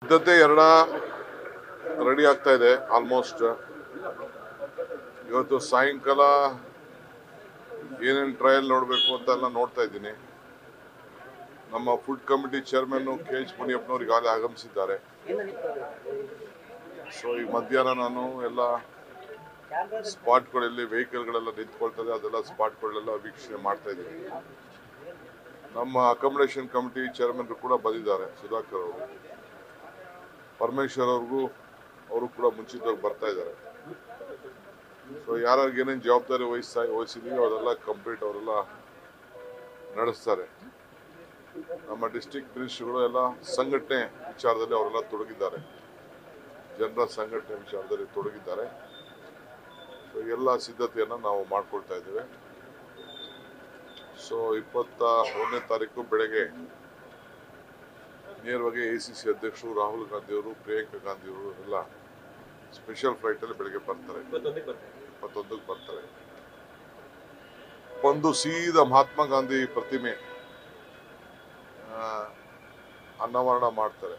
ಸಿದ್ಧತೆ ರೆಡಿ ಆಗ್ತಾ ಇದೆ ಆಲ್ಮೋಸ್ಟ್. ಇವತ್ತು ಸಾಯಂಕಾಲ ಏನೇನು ಟ್ರಯಲ್ ನೋಡಬೇಕು ಅಂತೆಲ್ಲ ನೋಡ್ತಾ ಇದ್ದೀನಿ. ನಮ್ಮ ಫುಡ್ ಕಮಿಟಿ ಚೇರ್ಮನ್ KH ಮುನಿಯಪ್ಪನವರು ಈಗಾಗಲೇ ಆಗಮಿಸಿದ್ದಾರೆ. ಸೊ ಈ ಮಧ್ಯಾಹ್ನ ನಾನು ಎಲ್ಲ ಸ್ಪಾಟ್ಗಳಲ್ಲಿ ವೆಹಿಕಲ್ಗಳೆಲ್ಲ ನಿಂತ್ಕೊಳ್ತದೆ, ಅದೆಲ್ಲ ಸ್ಪಾಟ್ಗಳೆಲ್ಲ ವೀಕ್ಷಣೆ ಮಾಡ್ತಾ ಇದ್ದೀನಿ. ನಮ್ಮ ಅಕಾಮಿಡೇಷನ್ ಕಮಿಟಿ ಚೇರ್ಮನ್ ಕೂಡ ಬಂದಿದ್ದಾರೆ, ಸುಧಾಕರ್ ಅವರು. ಪರಮೇಶ್ವರ್ ಅವರು ಕೂಡ ಮುಂಚಿತವಾಗಿ ಬರ್ತಾ ಇದ್ದಾರೆ. ಸೊ ಯಾರಿಗೆ ಏನೇನು ಜವಾಬ್ದಾರಿ ವಹಿಸಿದೀವಿ ಅದೆಲ್ಲ ಕಂಪ್ಲೀಟ್ ಅವರೆಲ್ಲ ನಡೆಸ್ತಾರೆ. ನಮ್ಮ ಡಿಸ್ಟ್ರಿಕ್ಟ್ ಮಿನಿಸ್ಟರ್ಗಳು ಎಲ್ಲ ಸಂಘಟನೆ ವಿಚಾರದಲ್ಲಿ ಅವರೆಲ್ಲ ತೊಡಗಿದ್ದಾರೆ, ಜನರ ಸಂಘಟನೆ ವಿಚಾರದಲ್ಲಿ ತೊಡಗಿದ್ದಾರೆ. ಸೊ ಎಲ್ಲ ಸಿದ್ಧತೆಯನ್ನು ನಾವು ಮಾಡ್ಕೊಳ್ತಾ ಇದ್ದೇವೆ. ಸೊ 21ನೇ ತಾರೀಕು ಬೆಳಗ್ಗೆ ನೇರವಾಗಿ ACC ಅಧ್ಯಕ್ಷರು ರಾಹುಲ್ ಗಾಂಧಿ ಅವರು, ಪ್ರಿಯಾಂಕಾ ಗಾಂಧಿ ಅವರು ಎಲ್ಲ ಸ್ಪೆಷಲ್ ಫ್ಲೈಟ್ ಅಲ್ಲಿ ಬೆಳಗ್ಗೆ ಬರ್ತಾರೆ. 21ಕ್ಕೆ ಬರ್ತಾರೆ. ಒಂದು ಸೀದಾ ಮಹಾತ್ಮ ಗಾಂಧಿ ಪ್ರತಿಮೆ ಅನಾವರಣ ಮಾಡ್ತಾರೆ.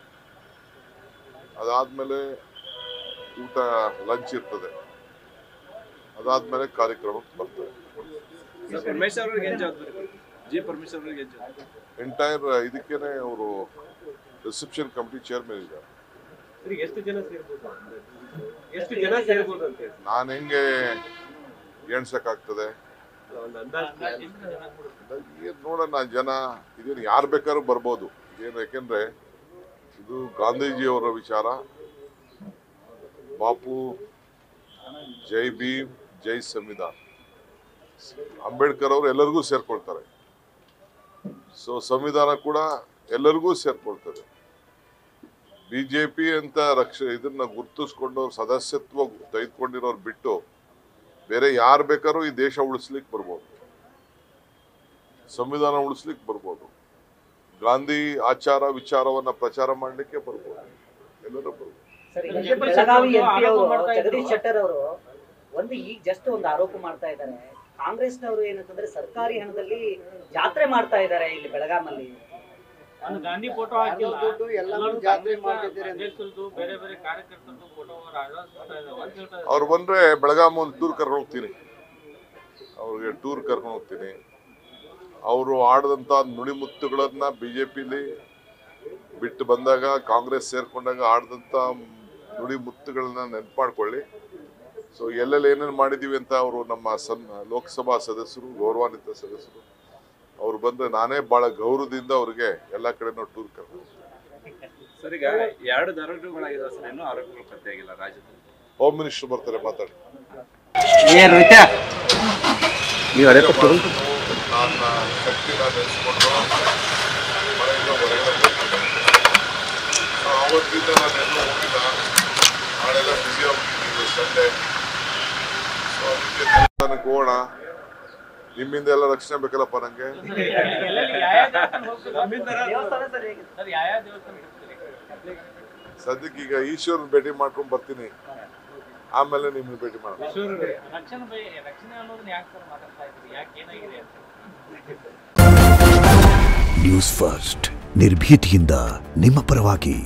ಅದಾದ್ಮೇಲೆ ಊಟ ಲಂಚ್ ಇರ್ತದೆ. ಅದಾದ್ಮೇಲೆ ಕಾರ್ಯಕ್ರಮಕ್ಕೆ ಬರ್ತಾರೆ. ಎಂಟೈರ್ ಇದಕ್ಕೇನೆ ಅವರು ರಿಸೆಪ್ಷನ್ ಕಮಿಟಿ ಚೇರ್ಮನ್ ಇದ್ದಾರೆ. ನಾನು ಹೆಂಗೆ ಎಣ್ಸಕ್ಕಾಗ್ತದೆ? ನೋಡೋಣ, ಜನ ಇದೇನು ಯಾರು ಬೇಕಾದ್ರೂ ಬರ್ಬೋದು. ಇದೇನು ಯಾಕೆಂದ್ರೆ ಇದು ಗಾಂಧೀಜಿಯವರ ವಿಚಾರ. ಬಾಪು ಜೈ ಭೀಮ್, ಜೈ ಸಂವಿಧಾನ. ಅಂಬೇಡ್ಕರ್ ಅವರು ಎಲ್ಲರಿಗೂ ಸೇರ್ಕೊಳ್ತಾರೆ. ಸೊ ಸಂವಿಧಾನ ಕೂಡ ಎಲ್ಲರಿಗೂ ಸೇರ್ಕೊಳ್ತದೆ. BJP ಅಂತ ಇದನ್ನ ಗುರುತಿಸ್ಕೊಂಡು ಸದಸ್ಯತ್ವ ತೆಗೆದುಕೊಂಡಿರೋರು ಬಿಟ್ಟು ಬೇರೆ ಯಾರು ಬೇಕಾದ್ರೂ ಈ ದೇಶ ಉಳಿಸ್ಲಿಕ್ಕೆ ಬರ್ಬೋದು, ಸಂವಿಧಾನ ಉಳಿಸ್ಲಿಕ್ಕೆ ಬರ್ಬೋದು, ಗಾಂಧಿ ಆಚಾರ ವಿಚಾರವನ್ನ ಪ್ರಚಾರ ಮಾಡಲಿಕ್ಕೆ ಬರ್ಬೋದು, ಎಲ್ಲರೂ ಬರ್ಬೋದು. ಜಗದೀಶ್ ಶೆಟ್ಟರ್ ಅವರು ಈಗ ಜಸ್ಟ್ ಒಂದು ಆರೋಪ ಮಾಡ್ತಾ ಇದ್ದಾರೆ. ಕಾಂಗ್ರೆಸ್ನವರು ಏನಂತಂದ್ರೆ ಸರ್ಕಾರಿ ಹಣದಲ್ಲಿ ಜಾತ್ರೆ ಮಾಡ್ತಾ ಇದ್ದಾರೆ ಇಲ್ಲಿ ಬೆಳಗಾಮಲ್ಲಿ. ಗಾಂಧಿ ಫೋಟೋ ಹಾಕಿಲ್ಲ, ಅವ್ರು ಬಂದ್ರೆ ಬೆಳಗಾಂ ಒಂದು ಟೂರ್ ಕರ್ಕೊಂಡು ಹೋಗ್ತೀನಿ, ಅವ್ರಿಗೆ ಟೂರ್ ಕರ್ಕೊಂಡು ಹೋಗ್ತೀನಿ. ಅವರು ಆಡದಂತ ನುಡಿಮುತ್ತುಗಳನ್ನ BJPಲಿ ಬಿಟ್ಟು ಬಂದಾಗ, ಕಾಂಗ್ರೆಸ್ ಸೇರ್ಕೊಂಡಾಗ ಆಡದಂತ ನುಡಿಮುತ್ತುಗಳನ್ನ ನೆನ್ಪು ಮಾಡ್ಕೊಳ್ಳಿ. ಸೊ ಎಲ್ಲೆಲ್ಲಿ ಏನೇನು ಮಾಡಿದೀವಿ ಅಂತ ಅವರು ನಮ್ಮ ಲೋಕಸಭಾ ಸದಸ್ಯರು, ಗೌರವಾನ್ವಿತ ಸದಸ್ಯರು, ಅವ್ರು ಬಂದ್ರೆ ನಾನೇ ಬಹಳ ಗೌರವದಿಂದ ಅವ್ರಿಗೆ ಎಲ್ಲಾ ಕಡೆನೂ ಟೂರ್ ಕರ್ಕೊಂಡು. ಸರ್, ಈಗ 2 ದರೋಡೆಗಳಾಗಿದ್ದಾವೆ ಸರ್, ಇನ್ನೂ ಆರೋಪಿಗಳು ಪತ್ತೆಯಾಗಿಲ್ಲ ರಾಜ್ಯದಲ್ಲಿ. ಹೋಮ್ ಮಿನಿಸ್ಟರ್ ಬರ್ತಾರೆ, ಮಾತಾಡಿ. ನನ್ನ ಶಕ್ತಿನ ನೆನೆಸ್ಕೊಂಡು ಮನೆಯಿಂದ ಹೊರಗಡೆ ಬರ್ತೀನಿ. ಆವತ್ತಿಂದ ನಾನೆಲ್ಲೂ ಹೋಗಿಲ್ಲ, ನಾಳೆಲ್ಲ ಬ್ಯುಸಿ ಆಗ್ಬಿಟ್ಟಿದ್ದೀವಿ, ಸಂಡೇ. ಸೊ ಅದಕ್ಕೆ ದೇವಸ್ಥಾನಕ್ಕೆ ಹೋಗೋಣ. ನಿಮ್ಮಿಂದ ಎಲ್ಲ ರಕ್ಷಣೆ ಬೇಕಲ್ಲಪ್ಪ ನಂಗೆ. ಸದ್ಯಕ್ಕೆ ಈಗ ಈಶ್ವರನ್ ಭೇಟಿ ಮಾಡ್ಕೊಂಡು ಬರ್ತೀನಿ, ಆಮೇಲೆ ನಿಮ್ಮನ್ನ ಭೇಟಿ ಮಾಡೋಣ. ನ್ಯೂಸ್ ಫಸ್ಟ್, ನಿರ್ಭೀತಿಯಿಂದ ನಿಮ್ಮ ಪರವಾಗಿ.